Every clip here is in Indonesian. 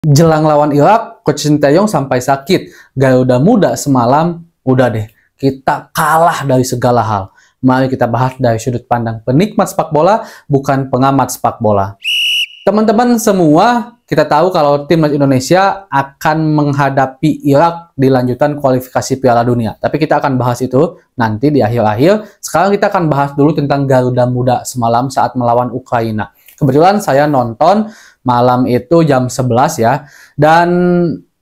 Jelang lawan Irak, Coach Sinteyong sampai sakit. Garuda Muda semalam, udah deh, kita kalah dari segala hal. Mari kita bahas dari sudut pandang penikmat sepak bola, bukan pengamat sepak bola. Teman-teman semua, kita tahu kalau timnas Indonesia akan menghadapi Irak di lanjutan kualifikasi Piala Dunia. Tapi kita akan bahas itu nanti di akhir-akhir. Sekarang kita akan bahas dulu tentang Garuda Muda semalam saat melawan Ukraina. Kebetulan saya nonton malam itu jam 11 ya. Dan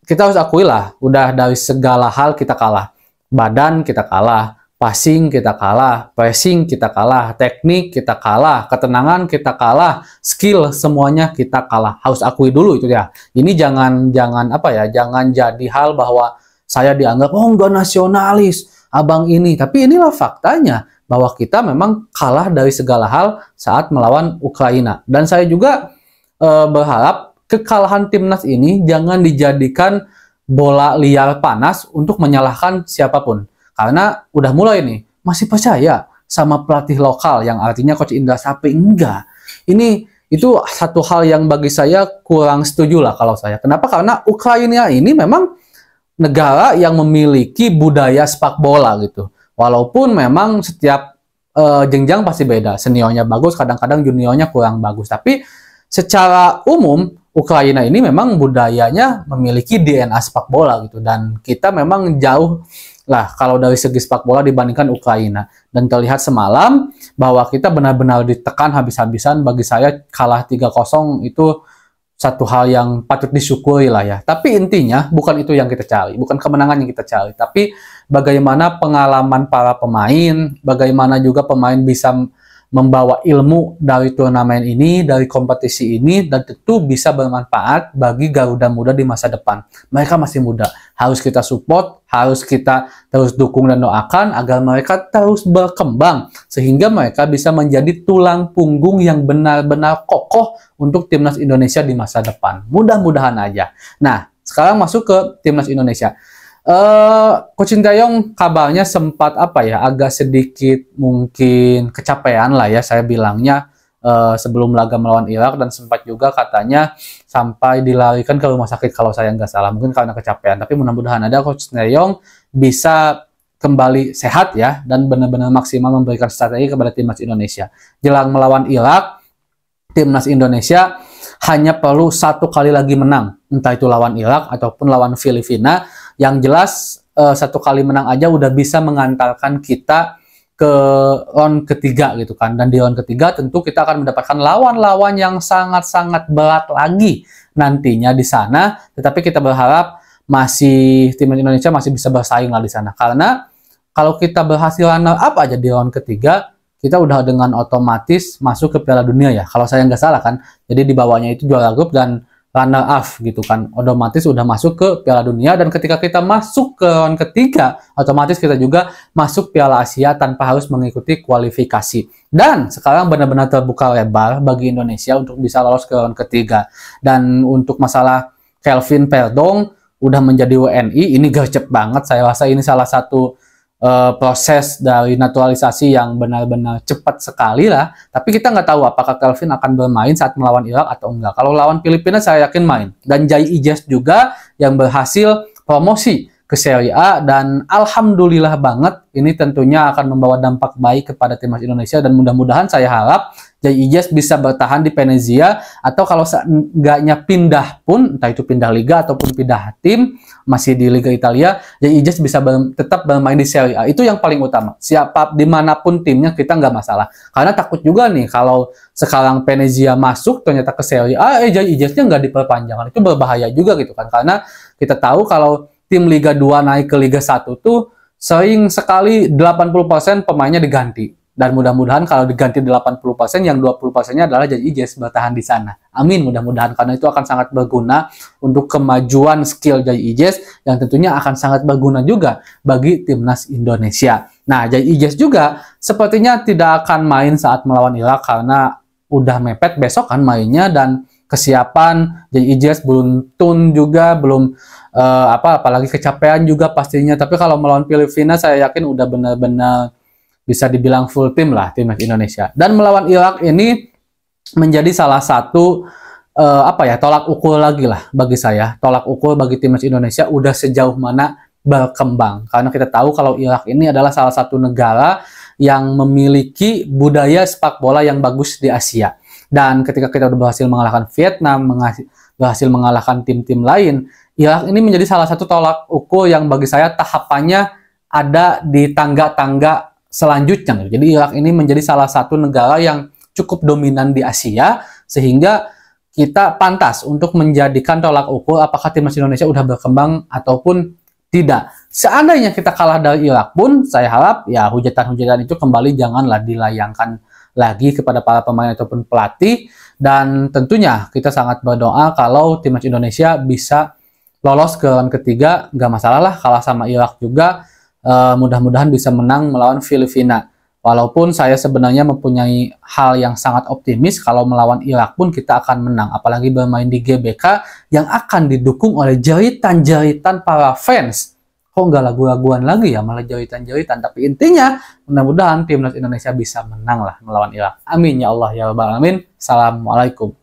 kita harus akui lah, udah dari segala hal kita kalah. Badan kita kalah, passing kita kalah, pressing kita kalah, teknik kita kalah, ketenangan kita kalah, skill semuanya kita kalah. Harus akui dulu itu ya. Ini jangan jadi hal bahwa saya dianggap oh nggak nasionalis, abang ini. Tapi inilah faktanya bahwa kita memang kalah dari segala hal saat melawan Ukraina. Dan saya juga berharap kekalahan timnas ini jangan dijadikan bola liar panas untuk menyalahkan siapapun. Karena udah mulai nih, masih percaya sama pelatih lokal yang artinya Coach Indra Sapri? Enggak. Itu satu hal yang bagi saya kurang setuju lah kalau saya. Kenapa? Karena Ukraina ini memang negara yang memiliki budaya sepak bola gitu. Walaupun memang setiap jenjang pasti beda. Seniornya bagus, kadang-kadang juniornya kurang bagus. Tapi secara umum Ukraina ini memang budayanya memiliki DNA sepak bola gitu, dan kita memang jauh lah kalau dari segi sepak bola dibandingkan Ukraina. Dan terlihat semalam bahwa kita benar-benar ditekan habis-habisan. Bagi saya kalah 3-0 itu satu hal yang patut disyukuri lah ya. Tapi intinya bukan itu yang kita cari, bukan kemenangan yang kita cari, tapi bagaimana pengalaman para pemain, bagaimana juga pemain bisa membawa ilmu dari turnamen ini, dari kompetisi ini, dan tentu bisa bermanfaat bagi Garuda Muda di masa depan. Mereka masih muda, harus kita support, harus kita terus dukung dan doakan agar mereka terus berkembang, sehingga mereka bisa menjadi tulang punggung yang benar-benar kokoh untuk timnas Indonesia di masa depan. Mudah-mudahan aja. Nah, sekarang masuk ke timnas Indonesia. Coach Sinteyong kabarnya sempat agak sedikit mungkin kecapean lah ya, saya bilangnya sebelum laga melawan Irak, dan sempat juga katanya sampai dilarikan ke rumah sakit kalau saya nggak salah, mungkin karena kecapean. Tapi mudah-mudahan ada Coach Sinteyong bisa kembali sehat ya, dan benar-benar maksimal memberikan strategi kepada timnas Indonesia. Jelang melawan Irak, timnas Indonesia hanya perlu satu kali lagi menang, entah itu lawan Irak ataupun lawan Filipina. Yang jelas satu kali menang aja udah bisa mengantarkan kita ke round ketiga gitu kan. Dan di round ketiga tentu kita akan mendapatkan lawan-lawan yang sangat-sangat berat lagi nantinya di sana. Tetapi kita berharap timnas Indonesia masih bisa bersaing lah di sana. Karena kalau kita berhasil runner up aja di round ketiga, kita udah dengan otomatis masuk ke Piala Dunia ya. Kalau saya nggak salah kan. Jadi di bawahnya itu juara grup dan runner up gitu kan, otomatis udah masuk ke Piala Dunia. Dan ketika kita masuk ke round ketiga, otomatis kita juga masuk Piala Asia tanpa harus mengikuti kualifikasi. Dan sekarang benar-benar terbuka lebar bagi Indonesia untuk bisa lolos ke round ketiga. Dan untuk masalah Kelvin Perdong udah menjadi WNI, ini gercep banget. Saya rasa ini salah satu proses dari naturalisasi yang benar-benar cepat sekali lah. Tapi kita nggak tahu apakah Kelvin akan bermain saat melawan Irak atau enggak. Kalau lawan Filipina saya yakin main. Dan Jai Ijes juga yang berhasil promosi ke Serie A, dan alhamdulillah banget ini tentunya akan membawa dampak baik kepada timnas Indonesia. Dan mudah-mudahan saya harap Jai Ijes bisa bertahan di Venezia, atau kalau enggaknya pindah pun, entah itu pindah liga ataupun pindah tim, masih di Liga Italia, Jai Ijes bisa tetap bermain di Serie A. Itu yang paling utama. Siapa dimanapun timnya kita nggak masalah. Karena takut juga nih kalau sekarang Venezia masuk ternyata ke Serie A, Jai Ijesnya nggak diperpanjang. Itu berbahaya juga gitu kan. Karena kita tahu kalau tim Liga 2 naik ke Liga 1 tuh sering sekali 80% pemainnya diganti. Dan mudah-mudahan kalau diganti 80%, yang 20%-nya adalah Jai Ijes bertahan di sana. Amin, mudah-mudahan, karena itu akan sangat berguna untuk kemajuan skill Jai Ijes, yang tentunya akan sangat berguna juga bagi timnas Indonesia. Nah, Jai Ijes juga sepertinya tidak akan main saat melawan Irak karena udah mepet besok kan mainnya, dan kesiapan Jai Ijes belum tune juga, belum apalagi kecapean juga pastinya. Tapi kalau melawan Filipina saya yakin udah benar-benar bisa dibilang full tim lah timnas Indonesia. Dan melawan Irak ini menjadi salah satu tolak ukur lagi lah bagi saya. Tolak ukur bagi timnas Indonesia udah sejauh mana berkembang. Karena kita tahu kalau Irak ini adalah salah satu negara yang memiliki budaya sepak bola yang bagus di Asia. Dan ketika kita udah berhasil mengalahkan Vietnam, berhasil mengalahkan tim-tim lain, Irak ini menjadi salah satu tolak ukur yang bagi saya tahapannya ada di tangga-tangga selanjutnya. Jadi Irak ini menjadi salah satu negara yang cukup dominan di Asia, sehingga kita pantas untuk menjadikan tolak ukur apakah timnas Indonesia udah berkembang ataupun tidak. Seandainya kita kalah dari Irak pun, saya harap ya hujatan-hujatan itu kembali janganlah dilayangkan lagi kepada para pemain ataupun pelatih. Dan tentunya kita sangat berdoa kalau timnas Indonesia bisa lolos ke round ketiga, nggak masalah lah kalah sama Irak juga. Mudah-mudahan bisa menang melawan Filipina. Walaupun saya sebenarnya mempunyai hal yang sangat optimis kalau melawan Irak pun kita akan menang. Apalagi bermain di GBK yang akan didukung oleh jeritan-jeritan para fans. Kok nggak lagu-laguan lagi ya, malah jeritan-jeritan. Tapi intinya mudah-mudahan timnas Indonesia bisa menang lah melawan Irak. Amin ya Allah ya Rabbal Alamin. Assalamualaikum.